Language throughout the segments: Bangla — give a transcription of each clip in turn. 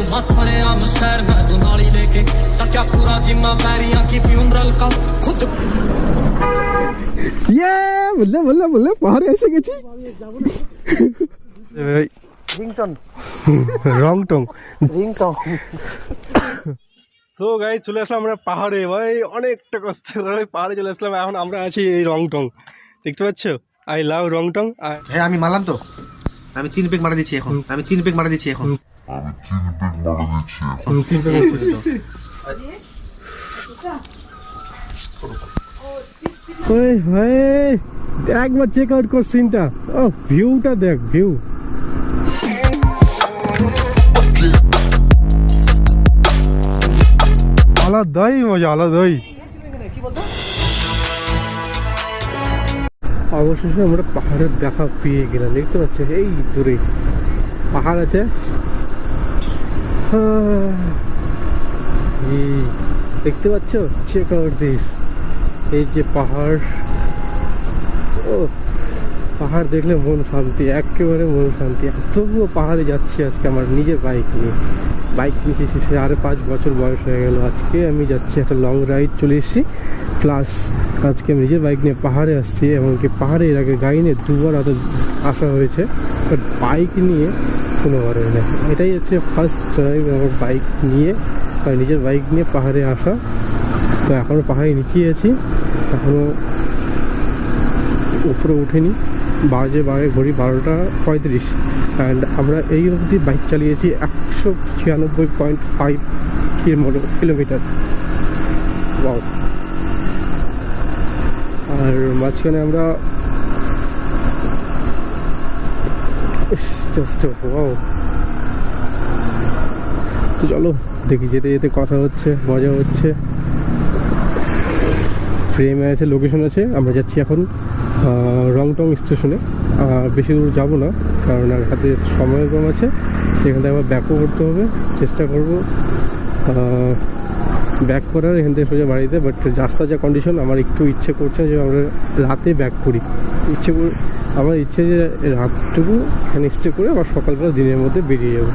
तू मसफरे आम शहर में तू नाली लेके चक्या पूरा जिम्मा वैरियां की फ्यूनरल का खुद ये বললে বললে বললে পাহাড়ে এসে গেছি ভাই ringtone Rongtong ringtone so guys চলে আসলাম আমরা পাহাড়ে ভাই অনেকটা কষ্ট করে পাহাড়ে চলে আসলাম এখন আমরা আছি এই রংটং দেখতে পাচ্ছ আই লাভ রংটং হ্যাঁ আমি মারলাম তো আমি 3 পেগ মারা দিচ্ছি এখন আমি 3 পেগ মারা দিচ্ছি এখন ওই ভাই একবার চেক আউট কর সিনটা ও ভিউটা দেখ ভিউ আলাদাই মজা আলাদাই অবশেষে আমরা পাহাড়ের দেখা পেয়ে গেলাম দেখতে পাচ্ছি এই দূরে পাহাড় আছে দেখতে পাচ্ছ চেক আউট দিস এই যে পাহাড় ও পাহাড় দেখলে মন শান্তি একেবারে মন শান্তি তবুও পাহাড়ে যাচ্ছি আজকে আমার নিজের বাইক নিয়ে বাইক কিনেছি সে 5 বছর বয়স হয়ে গেল আজকে আমি যাচ্ছি একটা লং রাইড চলে এসেছি প্লাস আজকে আমি নিজের বাইক নিয়ে পাহাড়ে আসছি এমনকি পাহাড়ে এর আগে গাড়ি নিয়ে 2বার আসা হয়েছে বাট বাইক নিয়ে কোনোবার হয় না এটাই হচ্ছে ফার্স্ট টাইম আমার বাইক নিয়ে নিজের বাইক নিয়ে পাহাড়ে আসা তো এখনও পাহাড়ে নিচেই আছি এখনও উপরে উঠেনি বাজে ঘড়ি 12:35 অ্যান্ড আমরা এই অবধি বাইক চালিয়েছি 196.5 কিলোমিটার ওয়াও আর মাঝখানে আমরা ওয়াও তো চলো দেখি যেতে যেতে কথা হচ্ছে মজা হচ্ছে ফ্রেমে আছে লোকেশন আছে আমরা যাচ্ছি এখন রংটং স্টেশনে বেশি দূর যাবো না কারণ আর হাতে সময় কম আছে সেখান থেকে আবার ব্যাকও করতে হবে চেষ্টা করবো ব্যাক করার এখান থেকে সোজা বাড়িতে বাট রাস্তার যা কন্ডিশন আমার একটু ইচ্ছে করছে যে আমরা রাতে ব্যাক করি আমার ইচ্ছে যে রাতটুকু এখানে স্টে করে আবার সকালবেলা দিনের মধ্যে বেরিয়ে যাবো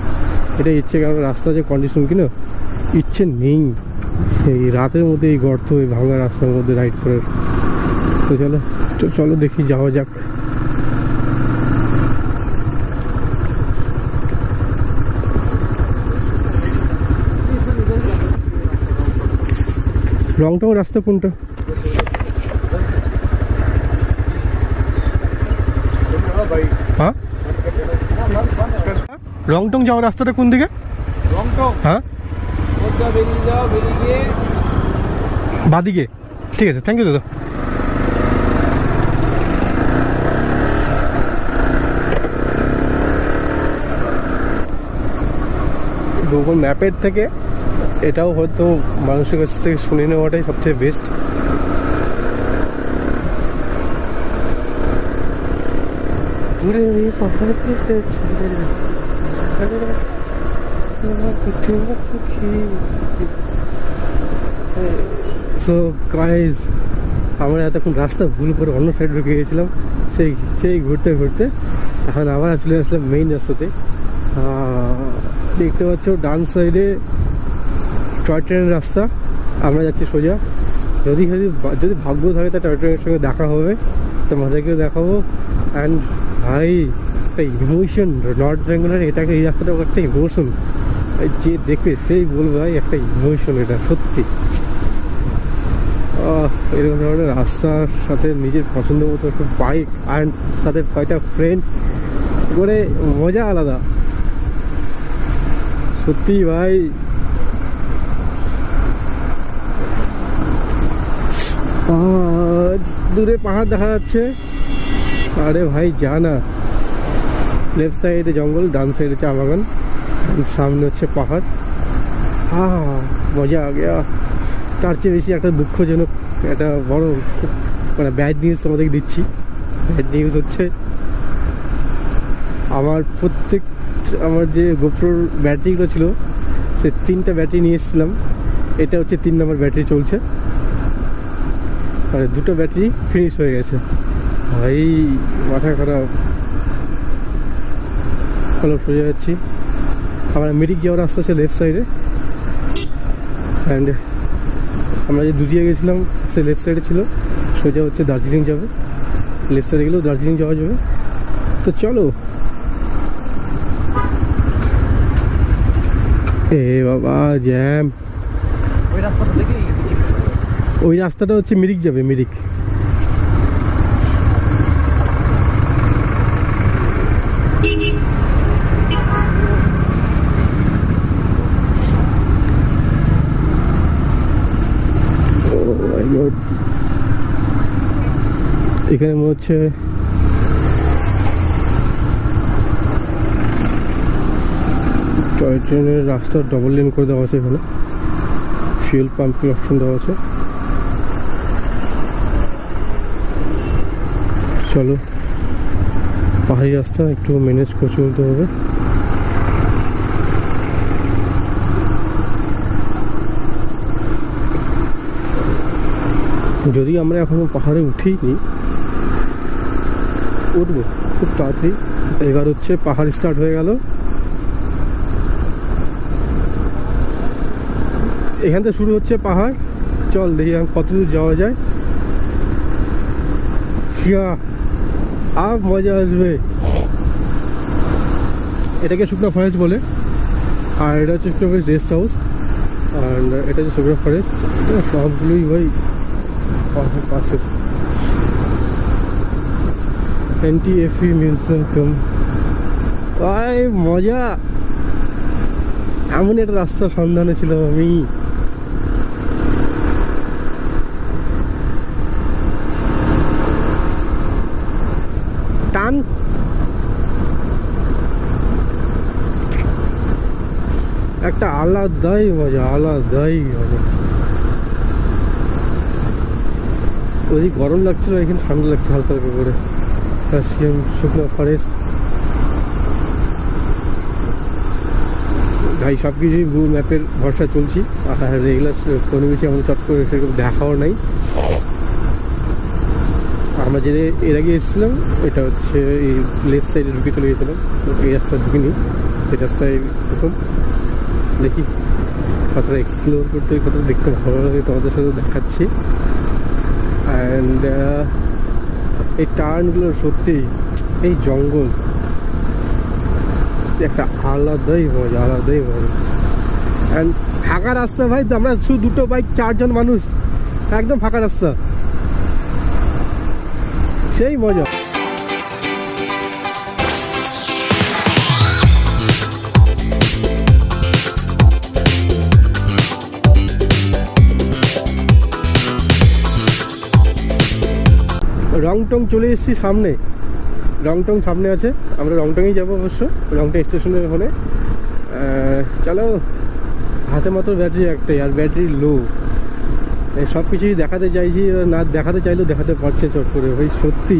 এটা ইচ্ছে কারণ রাস্তার যে কন্ডিশন কিনা ইচ্ছে নেই এই রাতের মধ্যে এই গর্ত এই ভাঙা রাস্তার মধ্যে রাইড করার তো চলো দেখি যাওয়া যাক রংটং রাস্তা কোনটা হ্যাঁ রংটং যাওয়ার রাস্তাটা কোন দিকে হ্যাঁ বাদিকে ঠিক আছে থ্যাংক ইউ দাদা গুগল ম্যাপের থেকে এটাও হয়তো মানুষের কাছ থেকে শুনে নেওয়াটাই সবচেয়ে বেস্ট দূরে সো গাইস আমরা এতক্ষণ রাস্তা ভুল করে অন্য সাইড ঢুকে গেছিলাম সেই ঘুরতে ঘুরতে এখন আবার চলে আসলাম মেইন রাস্তাতে দেখতে পাচ্ছ ডান সাইডে টয় ট্রেনের রাস্তা আমরা যাচ্ছি সোজা যদি ভাগ্য থাকে তা টয় ট্রেনের সঙ্গে দেখা হবে তোমাদেরকেও দেখাবো অ্যান্ড ভাই একটা ইমোশন নর্থ বেঙ্গলের এটাকে এই রাস্তাটা একটা ইমোশন যে দেখবে সেই বলবে ভাই একটা ইমোশন এটা সত্যি এরকম ধরনের রাস্তার সাথে নিজের পছন্দ মতো একটা বাইক অ্যান্ড সাথে কয়টা ফ্রেন্ড করে মজা আলাদা সত্যি ভাই দূরে পাহাড় দেখা যাচ্ছে আরে ভাই জানা লেফট সাইডে জঙ্গল ডান সাইডে চা বাগান সামনে হচ্ছে পাহাড় মজা আ গিয়া তার চেয়ে বেশি একটা দুঃখজনক একটা বড় মানে ব্যাড নিউজ তোমাদেরকে দিচ্ছি ব্যাড নিউজ হচ্ছে আমার যে গোপ্রোর ব্যাটারিগুলো ছিল সে 3টা ব্যাটারি নিয়ে এসেছিলাম এটা হচ্ছে 3 নম্বর ব্যাটারি চলছে মানে 2টো ব্যাটারি ফিনিশ হয়ে গেছে ভাই মাথা খারাপ চলো সোজা যাচ্ছি আমরা মিরিক যাওয়ার রাস্তা আছে লেফট সাইডে, অ্যান্ড আমরা যে দুদিয়া গেছিলাম সে লেফট সাইডে ছিল, সোজা হচ্ছে দার্জিলিং যাবে, লেফট সাইডে গেলেও দার্জিলিং যাওয়া যাবে। তো চলো। এ বাবা জ্যাম। ওই রাস্তাটা হচ্ছে মিরিক যাবে, মিরিক। এখানে মনে হচ্ছে টয় ট্রেনের রাস্তা ডবল লেন করে দেওয়া আছে, এখানে ফিউল পাম্পের অপশন দেওয়া আছে। চলো, পাহাড়ি রাস্তা একটু ম্যানেজ করে চলতে হবে। যদি আমরা এখনো পাহাড়ে উঠিনি, উঠবো খুব তাড়াতাড়ি। এবার হচ্ছে পাহাড় স্টার্ট হয়ে গেল। এখান থেকে শুরু হচ্ছে পাহাড়। চল দেখি কত দূর যাওয়া যায়। আর মজা আসবে। এটাকে শুকনা ফরেস্ট বলে, আর এটা হচ্ছে শুকনা ফরেস্ট রেস্ট হাউস, আর এটা হচ্ছে শুকনা ফরেস্ট। সবগুলোই ভাই পাশে। NTFE মিউজিয়াম কাম, ভাই মজা। এমন একটা রাস্তার সন্ধানে ছিলাম আমি। টান একটা আলাদাই মজা, আলাদাই মজা। ওই গরম লাগছিল, এখানে ঠান্ডা লাগছে হালকা হালকা করে। শুকনো ফরেস্ট ভাই, সব কিছুই গুগল ম্যাপের ভরসা চলছি, আর রেগুলার কোনো কিছু আমাদের চট করে সেরকম দেখাও নাই। আমরা যে এর আগে এসেছিলাম এটা হচ্ছে এই লেফট সাইডে ঢুকে চলে গেছিলাম, এই রাস্তায় ঢুকিনি, এই রাস্তায় প্রথম। দেখি কতটা এক্সপ্লোর করতে, কতটা দেখতে ভালো লাগে তোমাদের সাথে দেখাচ্ছি। অ্যান্ড এই টার্নগুলো সত্যি, এই জঙ্গল একটা আলাদাই মজা, আলাদাই মজা। অ্যান্ড ফাঁকা রাস্তা ভাই, আমরা শুধু দুটো বাইক, 4 জন মানুষ, একদম ফাঁকা রাস্তা, সেই মজা। রংটং চলে এসেছি সামনে, রংটং সামনে আছে, আমরা রংটংয়েই যাবো অবশ্য, রংটং স্টেশনের ওখানে। চলো, হাতে মাত্র ব্যাটারি একটাই, আর ব্যাটারি লো। সব কিছুই দেখাতে চাইছি, না দেখাতে চাইলেও দেখাতে পারছে চট করে ভাই। সত্যি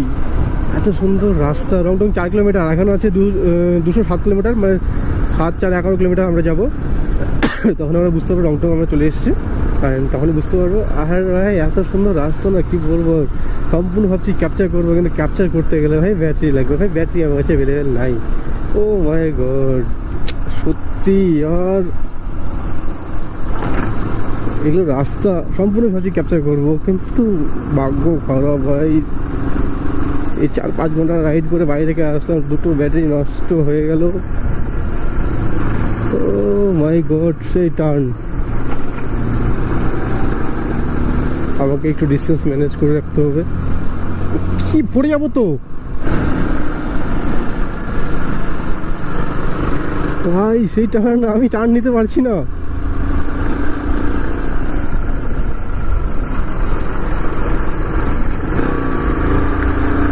এত সুন্দর রাস্তা। রংটং 4 কিলোমিটার, এখনও আছে 207 কিলোমিটার, মানে 7, 4, 11 কিলোমিটার আমরা যাবো। তখন আমরা বুঝতে পারবো রংটং আমরা চলে এসেছি, তখনই বুঝতে পারবো। আর ভাই এত সুন্দর রাস্তা না, কি বলবো। সম্পূর্ণ ভাবছি ক্যাপচার করবো, কিন্তু ক্যাপচার করতে গেলে ভাই ব্যাটারি লাগবে, ভাই ব্যাটারি আমার কাছে অ্যাভেলেবেল নাই। ও মাই গড, সত্যি। আর এগুলো রাস্তা সম্পূর্ণ ভাবছি ক্যাপচার করবো, কিন্তু ভাগ্য খারাপ ভাই। এই 4-5 ঘন্টা রাইড করে বাইরে থেকে আসলাম, দুটো ব্যাটারি নষ্ট হয়ে গেল। ও মাই গড, সেই টার্ন। আমাকে একটু ডিস্টেন্স ম্যানেজ করে রাখতে হবে, কি পড়ে যাবো তো ভাই। সেই টার্ন আমি টার্ন নিতে পারছি না।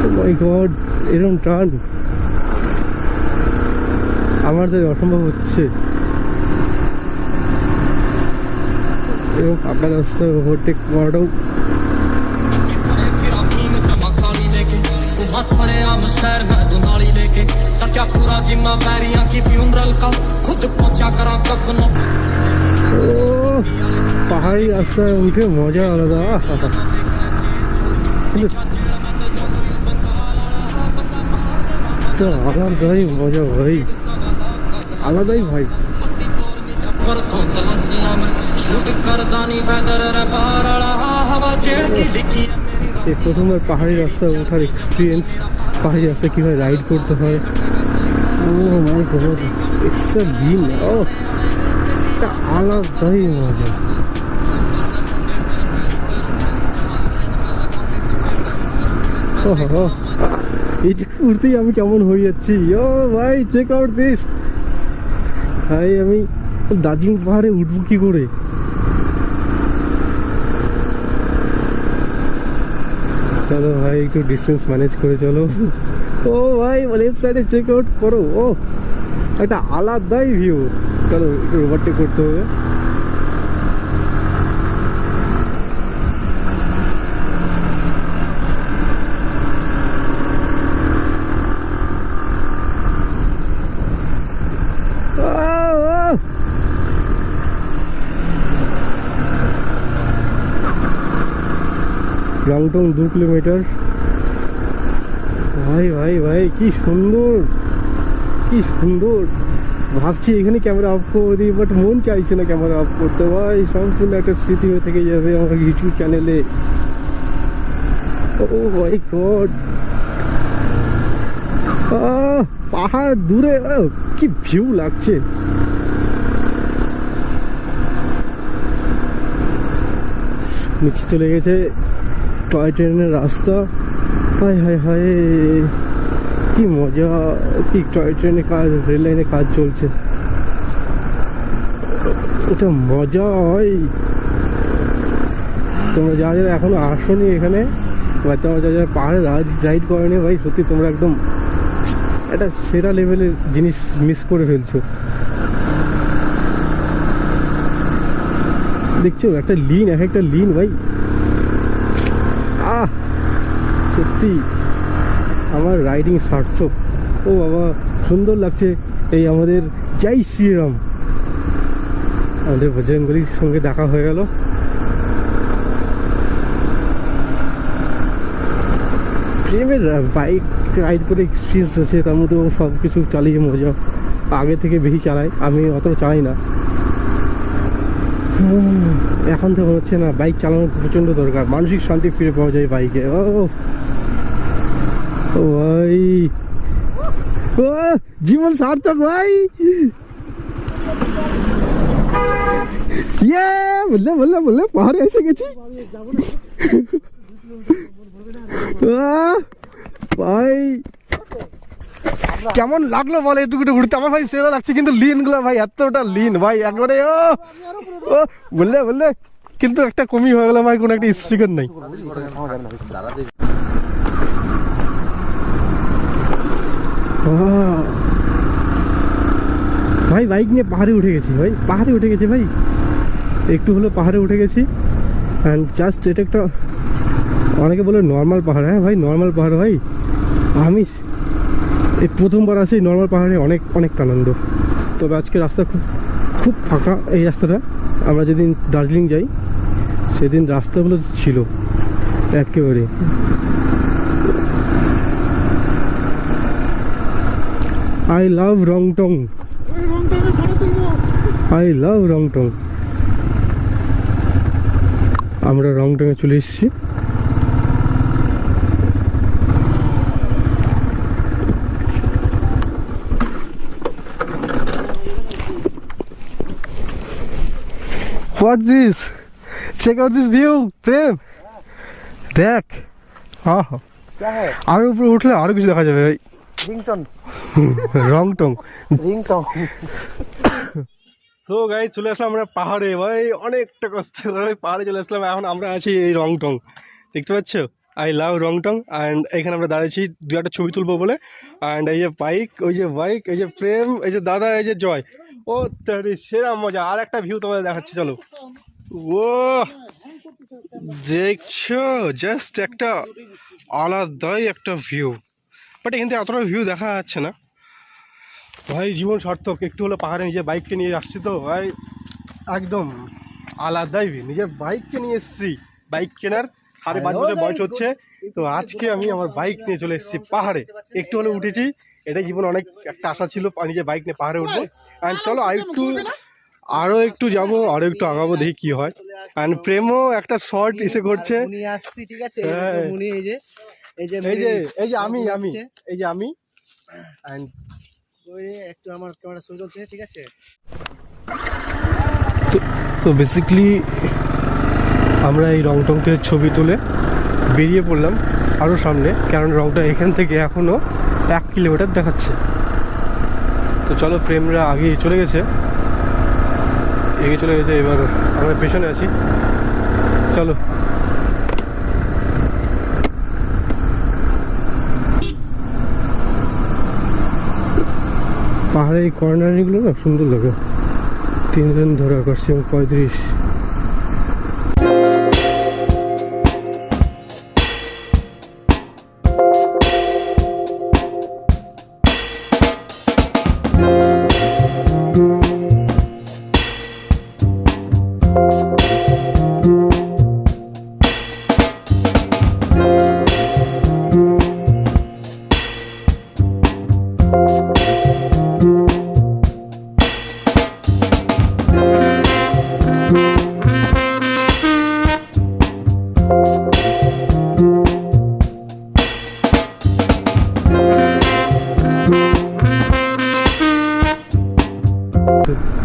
ও মাই গড, এরকম টার্ন আমার তো অসম্ভব হচ্ছে। এরকম ফাঁকা রাস্তায় ওভারটেক করাটাও। शहर में दुनाली लेके सच्चा पूरा जिम्मा पैरियां की फ्यूनरल का खुद पहुंचा करा कफनों। ও পাহাড়ি রাস্তায় উঠে মজা আলাদা, আলাদাই মজা ভাই, আলাদাই ভাই। ना मैं शूट करदा नहीं वेदर रे बाहर वाला हवा जेल की लिखी है मेरी এই প্রথমবার পাহাড়ি রাস্তা ওঠার এক্সপিরিয়েন্স, পাহাড়ি রাস্তা কীভাবে রাইড করতে হয়। ও মাই গড, এক্সট্রা দিন, ও একটা আলাদাই মজা। ও এইটা উঠতেই আমি কেমন হয়ে যাচ্ছি। ও ভাই, চেক আউট দিস। ভাই আমি দার্জিলিং পাহাড়ে উঠবো কি করে? চলো ভাই, একটু ডিস্টেন্স ম্যানেজ করে চলো। ও ভাই, লেফট সাইডে চেক আউট করো। ও একটা আলাদাই ভিউ। চলো একটু ওভারটেক করতে হবে। রংটং 2 কিলোমিটার। ভাই ভাই ভাই, কি সুন্দর, কি সুন্দর। ভাবছি এখানে ক্যামেরা অফ করে দিই, বাট মন চাইছে না ক্যামেরা অফ করতে। ভাই সম্পূর্ণ একটা স্মৃতি হয়ে থেকে যাবে আমার ইউটিউব চ্যানেলে। ও মাই গড, পাহাড় দূরে, কি ভিউ লাগছে। নিচে চলে গেছে টয় ট্রেনের রাস্তা। হায় হায় হায়, কি মজা, কি টয় ট্রেনে কাজ, রেল লাইনে কাজ চলছে, এটা মজা হয়। তোমরা যারা যারা এখনো আসোনি এখানে, বা তোমরা যারা যারা পাহাড়ে রাইড করেনি, ভাই সত্যি তোমরা একদম একটা সেরা লেভেলের জিনিস মিস করে ফেলছো। দেখছো একটা লিন, এক একটা লিন ভাই, সত্যি আমার রাইডিং সার্থক। ও বাবা, সুন্দর লাগছে। এই আমাদের জয় শ্রীরাম, আমাদের বজরঙ্গবলীর সঙ্গে দেখা হয়ে গেল। প্রেমের বাইক রাইড করে এক্সপিরিয়েন্স আছে, তার মধ্যে ও সব কিছু চালিয়ে মজা, আগে থেকে বেশি চালায়, আমি অতটা চালাই না। এখন তো মনে হচ্ছে না বাইক চালানো প্রচণ্ড দরকার, মানসিক শান্তি ফিরে পাওয়া যায় বাইকে। ও ভাই, ও জীবন সার্থক ভাই। ইয়ে বললে বললে বললে পাহাড়ে এসে গেছি ভাই। কেমন লাগলো বলে এটুকুটা ঘুরতে? আমার ভাই সেরা লাগছে, কিন্তু লিন গুলো ভাই এতটা লিন ভাই, একবারে ও বললে বললে, কিন্তু একটা কমি হয়ে গেল ভাই, কোনো একটা স্পিকার নাই। ভাই বাইক নিয়ে পাহাড়ে উঠে গেছি, ভাই পাহাড়ে উঠে গেছি ভাই, একটু হলো পাহাড়ে উঠে গেছি। অ্যান্ড জাস্ট এটা একটা, অনেকে বলে নর্মাল পাহাড়, হ্যাঁ ভাই নর্মাল পাহাড় ভাই। আমি এই প্রথমবার আসি নর্মাল পাহাড়ে, অনেক অনেক আনন্দ। তবে আজকে রাস্তা খুব খুব ফাঁকা, এই রাস্তাটা আমরা যেদিন দার্জিলিং যাই সেদিন রাস্তাগুলো ছিল একেবারে। I love Rongtong. I love Rongtong. আমরা রংটং এ চলে এসেছি। What this? Check out this view, Prem. দেখ, আর উপরে উঠলে আরো কিছু দেখা যাবে ভাই। রংটং সো গাইস, চলে আসলাম আমরা পাহাড়ে ভাই, অনেকটা কষ্ট করে পাহাড়ে চলে আসলাম। এখন আমরা আছি এই রংটং, দেখতে পাচ্ছ? I love Rongtong. অ্যান্ড এখানে আমরা দাঁড়িয়েছি দু একটা ছবি তুলবো বলে। অ্যান্ড এই যে বাইক, ওই যে বাইক, এই যে প্রেম, এই যে দাদা, এই যে জয়। ও তারি সেরা মজা। আর একটা ভিউ তোমাদের দেখাচ্ছি, চলো। ও দেখছো, জাস্ট একটা আলাদাই একটা ভিউ, বাট এখান থেকে অতটা ভিউ দেখা যাচ্ছে না ভাই। জীবন সার্থক, একটু হলো পাহাড়ে নিজের বাইককে নিয়ে আসছি তো ভাই, একদম আলাদাই ভিউ। নিজের বাইককে নিয়ে এসেছি, বাইক কেনার 5.5 বছর বয়স হচ্ছে, তো আজকে আমি আমার বাইক নিয়ে চলে এসেছি পাহাড়ে। একটু হলে উঠেছি, এটাই জীবন, অনেক একটা আশা ছিল নিজের বাইক নিয়ে পাহাড়ে উঠবো। অ্যান্ড চলো আরো একটু যাব, আরো একটু আগাবো, দেখি কি হয়। অ্যান্ড প্রেমও একটা শর্ট এসে করছে। মুনি আসছি, ঠিক আছে? হ্যাঁ। মুনি এই যে আমি এই যে আমি অ্যান্ড ওই একটু আমার ক্যামেরা শুরু চলছে, ঠিক আছে? তো বেসিক্যালি আমরা এই রংটং থেকে ছবি তুলে বেরিয়ে পড়লাম আরও সামনে, কারণ রংটা এখান থেকে এখনও 1 কিলোমিটার দেখাচ্ছে। তো চলো, প্রেমরা আগে চলে গেছে, এগিয়ে চলে গেছে, এবার আমরা পেছনে আছি। চলো পাহাড়ের এই কর্নারগুলো না সুন্দর লাগে। 3 দিন ধরে আকর্ষণ 35।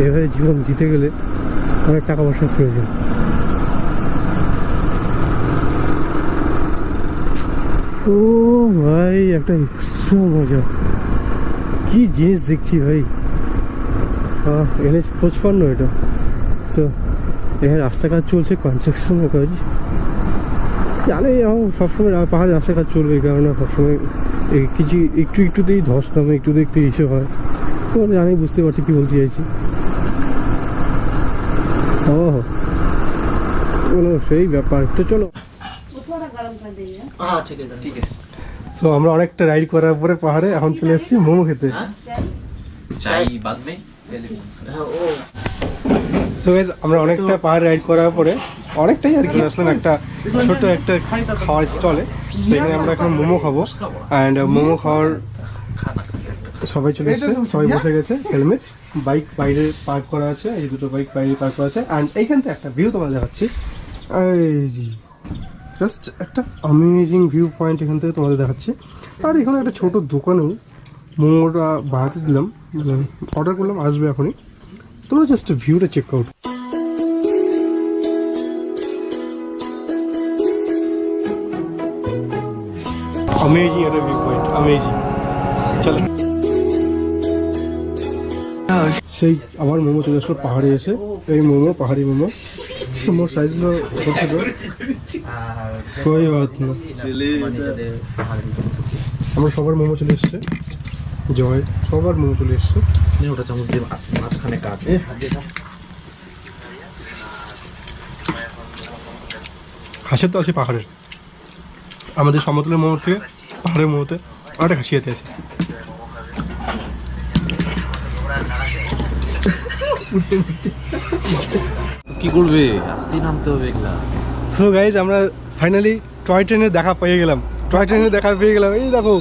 এভাবে জীবন জিতে গেলে অনেক টাকা পয়সার প্রয়োজন। ও ভাই, একটা এক্সট্রা মজা, কি জিনিস দেখছি ভাই। NH 55 এটা। তো এখানে রাস্তা কাজ চলছে, কনস্ট্রাকশনের কাজ। জানি এখন সবসময় পাহাড়ে রাস্তা কাজ চলবে, কারণ সবসময় কিছু একটুতেই ধস নামে, একটু ইস্যু হয়। তো জানি, বুঝতে পারছি কি বলতে চাইছি। সেই ব্যাপার। তো চলো, তো আমরা অনেকটা রাইড করার পরে পাহাড়ে এখন চলে এসেছি মোমো খেতে। সো গাইস, আমরা অনেকটা পাহাড় রাইড করার পরে অনেকটাই আর কি আসলাম একটা ছোট একটা খাওয়ার স্টলে। সেখানে আমরা এখন মোমো খাবো। অ্যান্ড মোমো খাওয়ার সবাই চলে এসেছে, সবাই বসে গেছে। হেলমেট, বাইক বাইরে পার্ক করা আছে, এই দুটো বাইক বাইরে পার্ক করা আছে। অ্যান্ড এইখান থেকে একটা ভিউ তোমাদের দেখাচ্ছি। এই জি, জাস্ট একটা অ্যামেজিং ভিউ পয়েন্ট এখান থেকে তোমাদের দেখাচ্ছি। আর এখানে একটা ছোট দোকানেও মোমোটা বানাতে দিলাম, অর্ডার করলাম, আসবে এখনই। তোমরা জাস্ট ভিউটা চেক আউট। অ্যামেজিং একটা ভিউ পয়েন্ট, অ্যামেজিং। চলো, সেই আমার মোমো চলে আসলো পাহাড়ে এসে। এই মোমো, পাহাড়ি মোমো, মোমোর সাইজগুলো ছোট, কই বাত না। আমরা সবার মোমো চলে এসছে, জয় সবার মোমো চলে এসছে। ওটা চামচ দিয়ে মাঝখানে কাট। হাসি তো আছে পাহাড়ের, আমাদের সমতলের মোমোর থেকে পাহাড়ের মোমোতে অনেকটা খাসিয়াতে আছে। কি করবে, আস্তেই নামতে হবে এগুলা। সো গাইজ, আমরা ফাইনালি টয় ট্রেনের দেখা পেয়ে গেলাম। এই দেখো,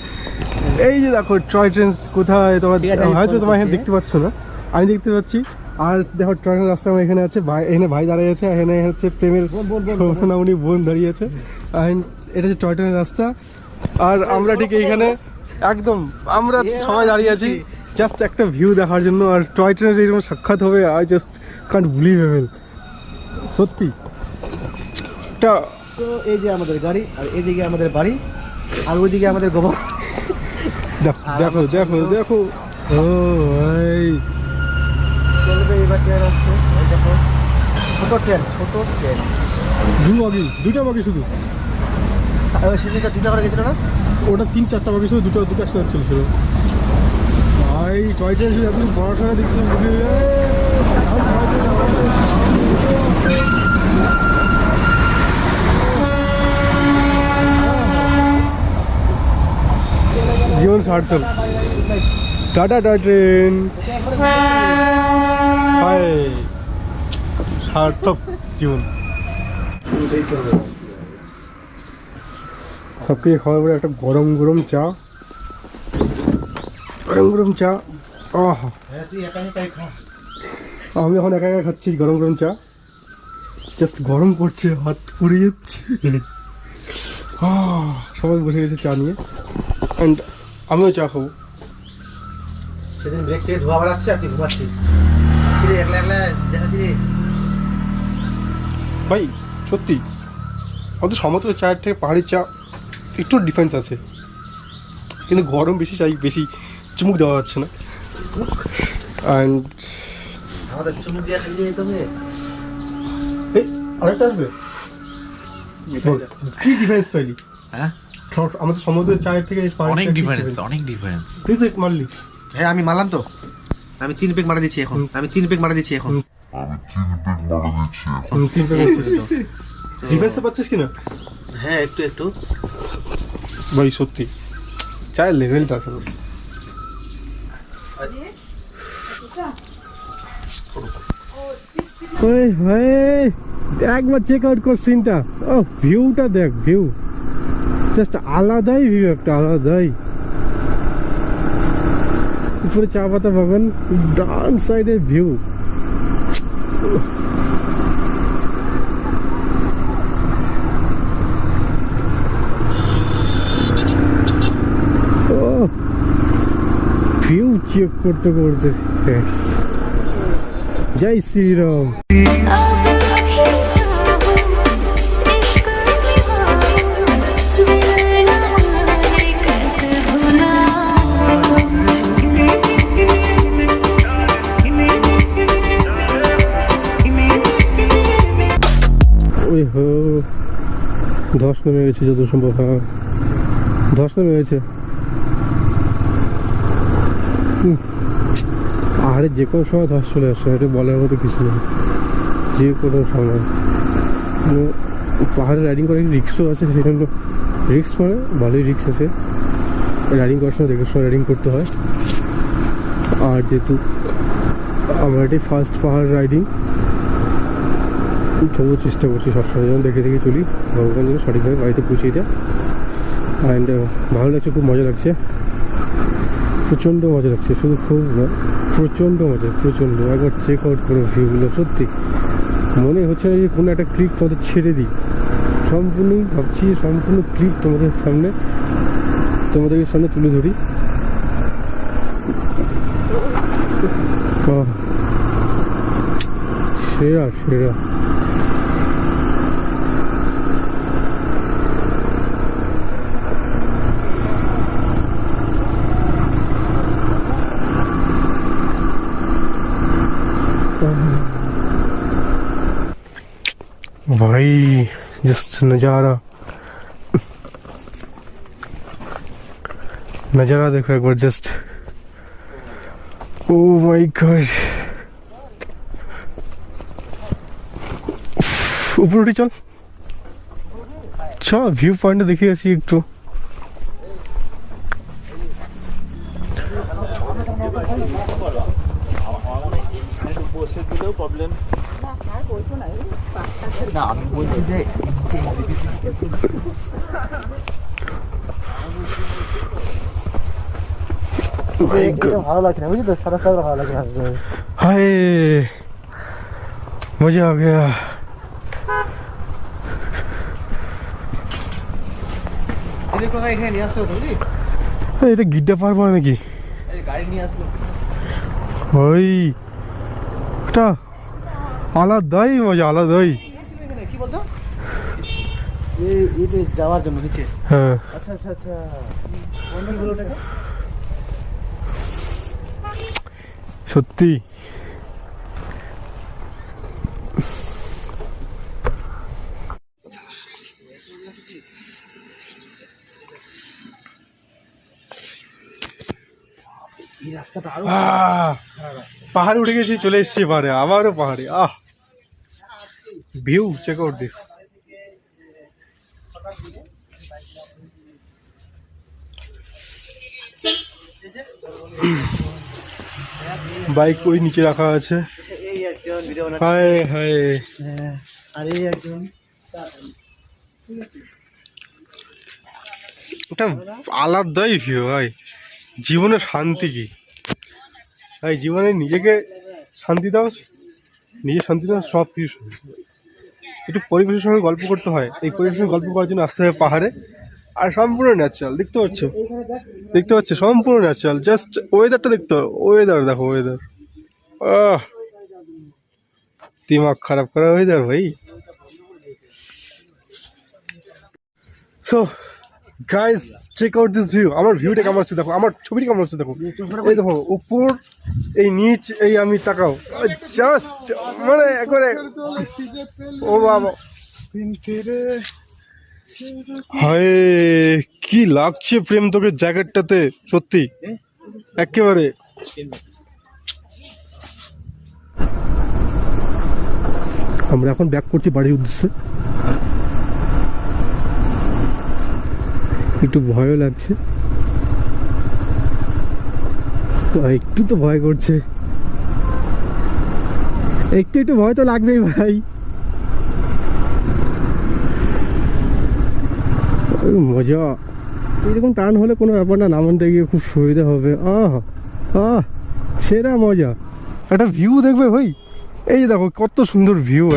এই যে দেখো টয় ট্রেন কোথায়। তোমার হয়তো তোমার এখানে দেখতে পাচ্ছ না, আমি দেখতে পাচ্ছি। আর দেখো টয় ট্রেনের রাস্তা আমার এখানে আছে, ভাই এখানে ভাই দাঁড়িয়ে আছে, এখানে হচ্ছে প্রেমের সোনামণি বোন দাঁড়িয়ে আছে। এটা হচ্ছে টয় ট্রেনের রাস্তা। আর আমরা ঠিক এইখানে একদম আমরা সবাই দাঁড়িয়ে আছি জাস্ট একটা ভিউ দেখার জন্য। আর টয় ট্রেনের এরকম সাক্ষাৎ হবে, আই জাস্ট কান্ট বিলিভেবল, সত্যি। তো এই যে আমাদের গাড়ি, আর এইদিকে আমাদের বাড়ি, আর ওইদিকে আমাদের গোবর। দেখো দেখো দেখো, ও ভাই চলবে। এবার ট্রেন আসছে, এই দেখো, ছোট ট্রেন। দুইটা বাকি শুধু। সেদিনটা 2টা করে গেছিল না, ওটা 3-4টা বাকি শুধু, দুটো একসাথে চলছিল। ভাই টয় ট্রেন শুধু এত পড়াশোনা দেখছিলাম, জীবন সার্থক। টাটা টয় ট্রেন, হায় সার্থক জীবন। সবকে খাওয়ার পরে একটা গরম গরম চা, আহা। আমি এখন একা একা খাচ্ছি গরম গরম চা, জাস্ট গরম করছে, হাত পুড়ে যাচ্ছে। সবাই বসে গেছে চা নিয়ে, অ্যান্ড আমিও চা খাবো। সেদিন ব্রেক থেকে ধোয়া বেড়াচ্ছে আর তুই ঘুমাচ্ছিস। কিরে একলা একলা দেখাচ্ছি রে। ভাই সত্যি অত সমস্ত চায়ের থেকে পাহাড়ির চা একটু ডিফারেন্স আছে, কিন্তু গরম বেশি চাই, বেশি চুমুক দেওয়া যাচ্ছে না। অ্যান্ড আমাদের চুমুক দিয়ে খাইয়ে যেতে হবে। এই আরেকটা আসবে, কি ডিফারেন্স পাইলি? হ্যাঁ আমাদের সমুদ্রের চায়ের থেকে অনেক ডিফারেন্স, অনেক ডিফারেন্স। তুই তো মারলি। হ্যাঁ আমি মারলাম তো, আমি 3 পেক মারা দিচ্ছি এখন, আমি 3 পেক মারা দিচ্ছি এখন। ডিফারেন্স পাচ্ছিস কিনা? হ্যাঁ একটু একটু। ভাই সত্যি চায়ের লেভেলটা আছে। ওই ভাই একবার চেক আউট কর সিনটা, ও ভিউটা দেখ, ভিউ জাস্ট আলাদাই ভিউ, একটা আলাদাই। উপরে চা পাতা বাগান, ডান সাইডের ভিউ। ও ভিউ চেক করতে করতে জয় শ্রীরাম। ওই হো ধস নেমে গেছে যত সম্ভব, হ্যাঁ ধস নেমে গেছে। আরে যে কোনো সময় ধস চলে আসছে, এটা বলার মতো কিছু নেই, যে কোনো সময়। পাহাড়ে রাইডিং করার রিক্সও আছে, সেটা হলো রিক্স মানে ভালোই রিক্স আছে। রাইডিং করার সময় দেখে সময় রাইডিং করতে হয়। আর যেহেতু আমার এটাই ফার্স্ট পাহাড় রাইডিং, তবুও চেষ্টা করছি সবসময় যেন দেখে দেখে চলি, ভগবান যেন সঠিকভাবে বাড়িতে পৌঁছে দেয়। অ্যান্ড ভালো লাগছে, খুব মজা লাগছে, প্রচণ্ড মজা লাগছে, শুধু খুব না প্রচণ্ড মজা, প্রচণ্ড। একবার চেক আউট করো ভিউগুলো, সত্যি মনে হচ্ছে না যে কোনো একটা ক্লিপ তোমাদের ছেড়ে দিই, সম্পূর্ণই ভাবছি সম্পূর্ণ ক্লিপ তোমাদের সামনে তুলে ধরি। সেরা সেরা। भाई जस्ट नज़ारा देखो एक बार, जस्ट ओ माय गॉड। ऊपर उठी चल, अच्छा ভিউ পয়েন্ট দেখে আসি একটু। না আমি বলছি যে ভালো লাগছে না, বুঝলি তো, সাদা সাদা ভালো লাগে। हाय मजा आ गया। এখানে নিয়ে আসতে হতো বুঝলি, এটা গিড্ডা পারবো নাকি? গাড়ি নিয়ে আসলো। ওই এটা আলাদাই মজা, আলাদাই। কি বলতো এই যাওয়ার জন্য নিচে? হ্যাঁ আচ্ছা আচ্ছা আচ্ছা, কোন গুলো টাকা সত্যি। এই রাস্তাটা আরো পাহাড়ে উঠে গেছি, চলে এসেছি পাহাড়ে, আবারও পাহাড়ে। View check out this. Bike ওই নিচে রাখা আছে। এই একজন ভিডিও বানাচ্ছে, হায় হায়, আর এই একজন ওটা আলাদাই ভিউ ভাই। জীবনে শান্তি কি ভাই, জীবনে নিজেকে শান্তি দাও, নিজের শান্তি না সব কিছু শান্তি। একটু পরিবেশের সঙ্গে গল্প করতে হয়, এই পরিবেশের সঙ্গে গল্প করার জন্য আসতে হবে পাহাড়ে। আর সম্পূর্ণ ন্যাচারাল, দেখতে পাচ্ছ সম্পূর্ণ ন্যাচারাল। জাস্ট ওয়েদারটা দেখতে হবে, ওয়েদার দেখো, ওয়েদার দিমাগ খারাপ করা ওয়েদার ভাই। So guys check out this view. আমার ভিউটা কেমন আসছে দেখো, আমার ছবিটা কেমন আসছে দেখো। এই দেখো উপর, এই নিচ, এই আমি তাকাও, জাস্ট মানে একবারে ও বাবা, হায় কি লাগছে প্রেম তোকে জ্যাকেটটাতে, সত্যি একেবারে। আমরা এখন ব্যাক করছি বাড়ির উদ্দেশ্যে। একটু ভয়ও লাগছে, একটু তো ভয় করছে, একটু ভয় তো লাগবেই ভাই। মজা, এরকম টার্ন হলে কোনো ব্যাপার না, নামাতে গিয়ে খুব সুবিধা হবে। সেরা মজা। একটা ভিউ দেখবে ভাই, এই দেখো কত সুন্দর ভিউ।